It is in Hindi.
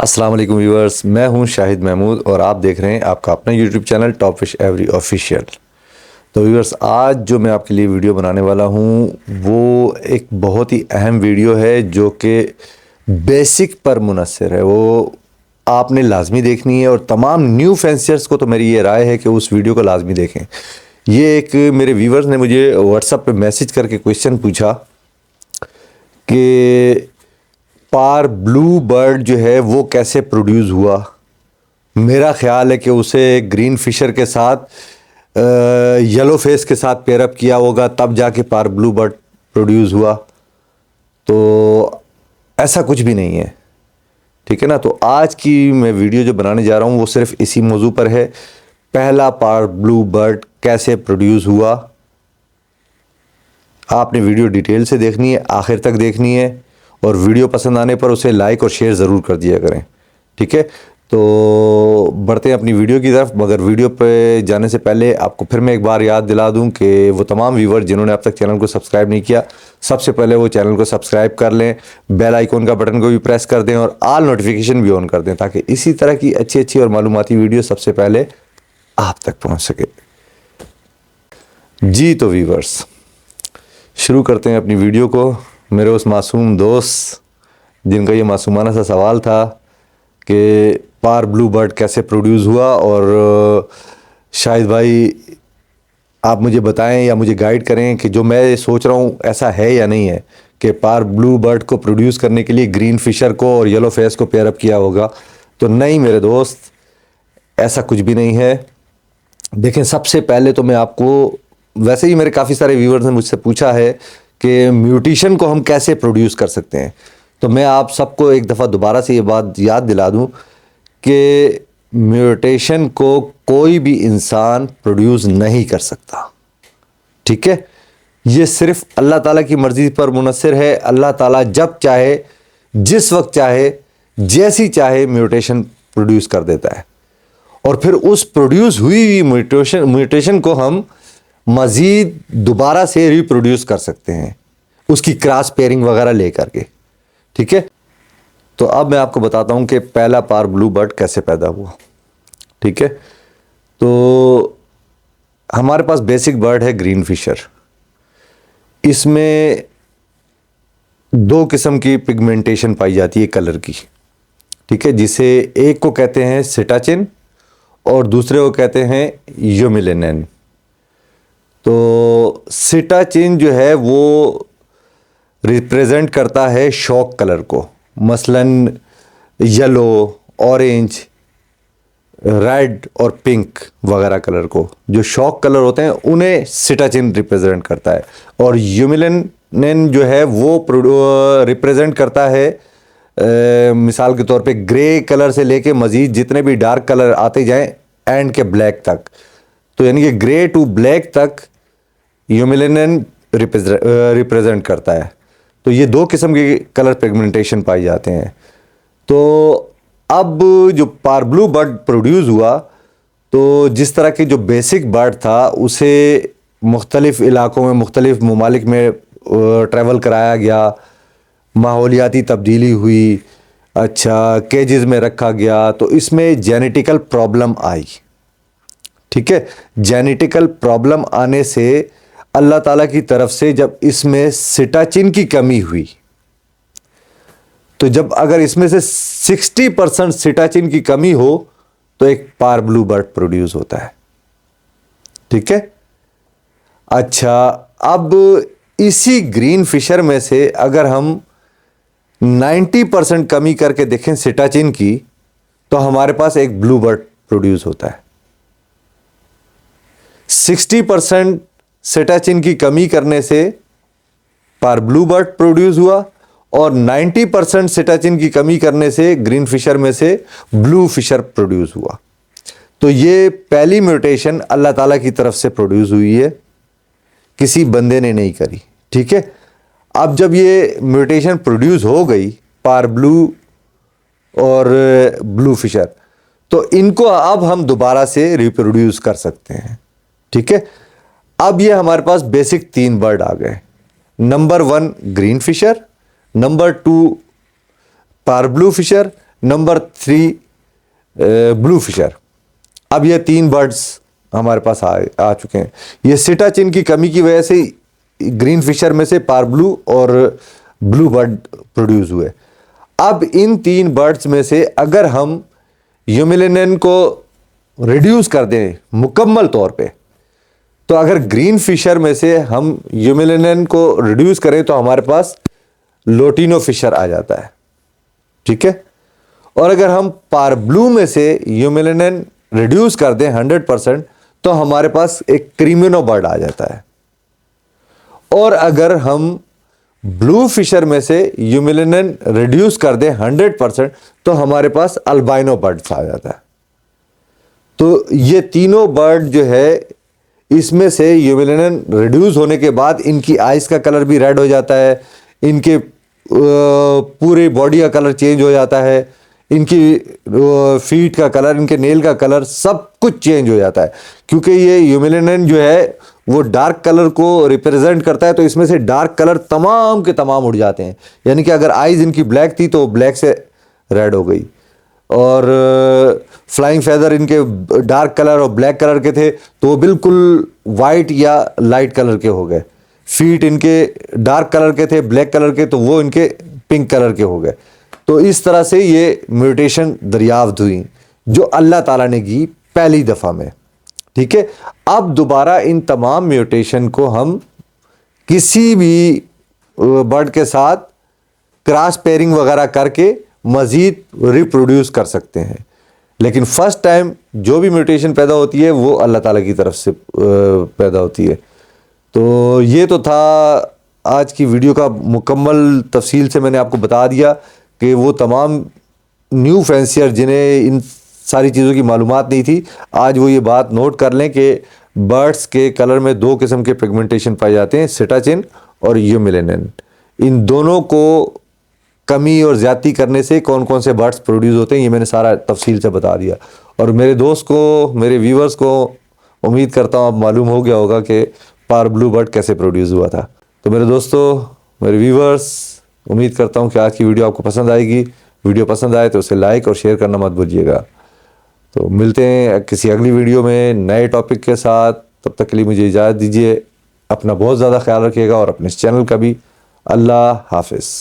अस्सलाम वालेकुम व्यूअर्स, मैं हूं शाहिद महमूद और आप देख रहे हैं आपका अपना YouTube channel top fish every official. तो व्यूअर्स, आज जो मैं आपके लिए वीडियो बनाने वाला हूं वो एक बहुत ही अहम वीडियो है जो कि बेसिक पर मुनहसर है। वो आपने लाजमी देखनी है और तमाम न्यू फैंसियर्स को तो मेरी ये राय है कि उस वीडियो को लाजमी देखें। ये एक मेरे व्यूअर्स ने मुझे व्हाट्सएप पे मैसेज करके क्वेश्चन पूछा कि पार ब्लू बर्ड जो है वो कैसे प्रोड्यूस हुआ। मेरा ख्याल है कि उसे ग्रीन फिशर के साथ येलो फेस के साथ पेयरअप किया होगा, तब जाके पार ब्लू बर्ड प्रोड्यूस हुआ। तो ऐसा कुछ भी नहीं है, ठीक है ना। तो आज की मैं वीडियो जो बनाने जा रहा हूँ वो सिर्फ इसी मौजू पर है, पहला पार ब्लू बर्ड कैसे प्रोड्यूस हुआ। आपने वीडियो डिटेल से देखनी है, आखिर तक देखनी है और वीडियो पसंद आने पर उसे लाइक और शेयर ज़रूर कर दिया करें, ठीक है। तो बढ़ते हैं अपनी वीडियो की तरफ। मगर वीडियो पे जाने से पहले आपको फिर मैं एक बार याद दिला दूं कि वो तमाम व्यूवर जिन्होंने अब तक चैनल को सब्सक्राइब नहीं किया, सबसे पहले वो चैनल को सब्सक्राइब कर लें, बेल आइकॉन का बटन को भी प्रेस कर दें और ऑल नोटिफिकेशन भी ऑन कर दें, ताकि इसी तरह की अच्छी अच्छी और मालूमाती वीडियो सबसे पहले आप तक पहुँच सके। जी तो व्यूवर्स, शुरू करते हैं अपनी वीडियो को। मेरे उस मासूम दोस्त जिनका ये मासूमाना सा सवाल था कि पार ब्लू बर्ड कैसे प्रोड्यूस हुआ, और शाहिद भाई आप मुझे बताएं या मुझे गाइड करें कि जो मैं सोच रहा हूँ ऐसा है या नहीं है कि पार ब्लू बर्ड को प्रोड्यूस करने के लिए ग्रीन फिशर को और येलो फेस को पेयरअप किया होगा। तो नहीं मेरे दोस्त, ऐसा कुछ भी नहीं है। देखें, सबसे पहले तो मैं आपको, वैसे ही मेरे काफ़ी सारे व्यूअर्स ने मुझसे पूछा है कि म्यूटेशन को हम कैसे प्रोड्यूस कर सकते हैं। तो मैं आप सबको एक दफ़ा दोबारा से ये बात याद दिला दूं कि म्यूटेशन को कोई भी इंसान प्रोड्यूस नहीं कर सकता, ठीक है। ये सिर्फ अल्लाह ताला की मर्ज़ी पर मुनहसर है। अल्लाह ताला जब चाहे, जिस वक्त चाहे, जैसी चाहे म्यूटेशन प्रोड्यूस कर देता है, और फिर उस प्रोड्यूस हुई म्यूटेशन को हम मज़ीद दोबारा से रिप्रोड्यूस कर सकते हैं, उसकी क्रॉस पेयरिंग वगैरह लेकर के, ठीक है। तो अब मैं आपको बताता हूं कि पहला पार ब्लू बर्ड कैसे पैदा हुआ, ठीक है। तो हमारे पास बेसिक बर्ड है ग्रीन फिशर। इसमें दो किस्म की पिगमेंटेशन पाई जाती है कलर की, ठीक है, जिसे एक को कहते हैं सिटाचिन और दूसरे को कहते हैं यूमिलेनिन। तो सिटाचिन जो है वो रिप्रेजेंट करता है शॉक कलर को, मसलन येलो, ऑरेंज, रेड और पिंक वगैरह कलर को। जो शॉक कलर होते हैं उन्हें सिटाचिन रिप्रेजेंट करता है। और यूमिलेनिन जो है वो रिप्रेजेंट करता है मिसाल के तौर पे ग्रे कलर से लेके मज़ीद जितने भी डार्क कलर आते जाएं एंड के ब्लैक तक। तो यानी कि ग्रे टू ब्लैक तक यूमिलेनिन रिप्रेजेंट करता है। तो ये दो किस्म के कलर पिगमेंटेशन पाए जाते हैं। तो अब जो पार ब्लू बर्ड प्रोड्यूस हुआ, तो जिस तरह के जो बेसिक बर्ड था उसे मुख्तलिफ़ इलाकों में, मुख्तलिफ़ ममालिक में ट्रैवल कराया गया, माहौलियाती तब्दीली हुई, अच्छा केजेस में रखा गया, तो इसमें जेनेटिकल प्रॉब्लम आई, ठीक है। जेनेटिकल प्रॉब्लम आने से अल्लाह ताला की तरफ से जब इसमें सिटाचिन की कमी हुई, तो जब अगर इसमें से 60% सिटाचिन की कमी हो तो एक पार ब्लू बर्ड प्रोड्यूस होता है, ठीक है। अच्छा, अब इसी ग्रीन फिशर में से अगर हम 90% कमी करके देखें सिटाचिन की, तो हमारे पास एक ब्लू बर्ड प्रोड्यूस होता है। 60% सिटाचिन की कमी करने से पार ब्लू बर्ड प्रोड्यूस हुआ और 90% सिटाचिन की कमी करने से ग्रीन फिशर में से ब्लू फिशर प्रोड्यूस हुआ। तो ये पहली म्यूटेशन अल्लाह ताला की तरफ से प्रोड्यूस हुई है, किसी बंदे ने नहीं करी, ठीक है। अब जब ये म्यूटेशन प्रोड्यूस हो गई पार ब्लू और ब्लू फिशर, तो इनको अब हम दोबारा से रिप्रोड्यूस कर सकते हैं, ठीक है। अब ये हमारे पास बेसिक 3 बर्ड आ गए। नंबर 1 ग्रीन फिशर, नंबर 2 पार blue fisher, number 3 blue fisher. अब ये 3 बर्ड्स हमारे पास आ चुके हैं। ये सिटाचिन की कमी की वजह से ग्रीन फिशर में से पारब्लू और ब्लू बर्ड प्रोड्यूस हुए। अब इन 3 बर्ड्स में से अगर हम यूमिलिनिन को रिड्यूस कर दें मुकम्मल तौर पे, तो अगर ग्रीन फिशर में से हम यूमिलिनिन को रिड्यूस करें तो हमारे पास लोटिनो फिशर आ जाता है, ठीक है। और अगर हम पारब्लू में से यूमिलिनिन रिड्यूस कर दें 100%, तो हमारे पास एक क्रीमिनो बर्ड आ जाता है। और अगर हम ब्लू फिशर में से यूमिलिनिन रिड्यूस कर दें 100%, तो हमारे पास अल्बाइनो बर्ड्स आ जाता है। तो ये तीनों बर्ड जो है, इसमें से यूमिलिनिन रिड्यूस होने के बाद इनकी आइज का कलर भी रेड हो जाता है, इनके पूरे बॉडी का कलर चेंज हो जाता है, इनकी फीट का कलर, इनके नेल का कलर, सब कुछ चेंज हो जाता है। क्योंकि ये यूमिलिनिन जो है वो डार्क कलर को रिप्रेजेंट करता है, तो इसमें से डार्क कलर तमाम के तमाम उड़ जाते हैं। यानी कि अगर आइज इनकी ब्लैक थी तो ब्लैक से रेड हो गई, और फ्लाइंग फेदर इनके डार्क कलर और ब्लैक कलर के थे तो वो बिल्कुल वाइट या लाइट कलर के हो गए। फीट इनके डार्क कलर के थे, ब्लैक कलर के, तो वो इनके पिंक कलर के हो गए। तो इस तरह से ये म्यूटेशन दरियाफ्त हुई जो अल्लाह ताला ने की पहली दफ़ा में, ठीक है। अब दोबारा इन तमाम म्यूटेशन को हम किसी भी बर्ड के साथ क्रॉस पेयरिंग वगैरह करके मज़ीद रिप्रोड्यूस कर सकते हैं। लेकिन फर्स्ट टाइम जो भी म्यूटेशन पैदा होती है वो अल्लाह ताला की तरफ से पैदा होती है। तो ये तो था आज की वीडियो का मुकम्मल तफसील से मैंने आपको बता दिया कि वो तमाम न्यू फैंसियर जिन्हें इन सारी चीज़ों की मालूमात नहीं थी, आज वो ये बात नोट कर लें कि बर्ड्स के कलर में 2 किस्म के पिगमेंटेशन पाए जाते हैं, सिटाचिन और यूमिलिनिन। इन दोनों को कमी और ज़्यादती करने से कौन कौन से बर्ड्स प्रोड्यूस होते हैं ये मैंने सारा तफसील से बता दिया। और मेरे दोस्त को, मेरे व्यूवर्स को उम्मीद करता हूँ अब मालूम हो गया होगा कि पारब्लू बर्ड कैसे प्रोड्यूस हुआ था। तो मेरे दोस्तों, मेरे व्यूवर्स, उम्मीद करता हूँ कि आज की वीडियो आपको पसंद आएगी। वीडियो पसंद आए तो उसे लाइक और शेयर करना मत भूलिएगा। तो मिलते हैं किसी अगली वीडियो में नए टॉपिक के साथ। तब तक के लिए मुझे इजाज़त दीजिए। अपना बहुत ज़्यादा ख्याल रखिएगा और अपने इस चैनल का भी। अल्लाह हाफिज़।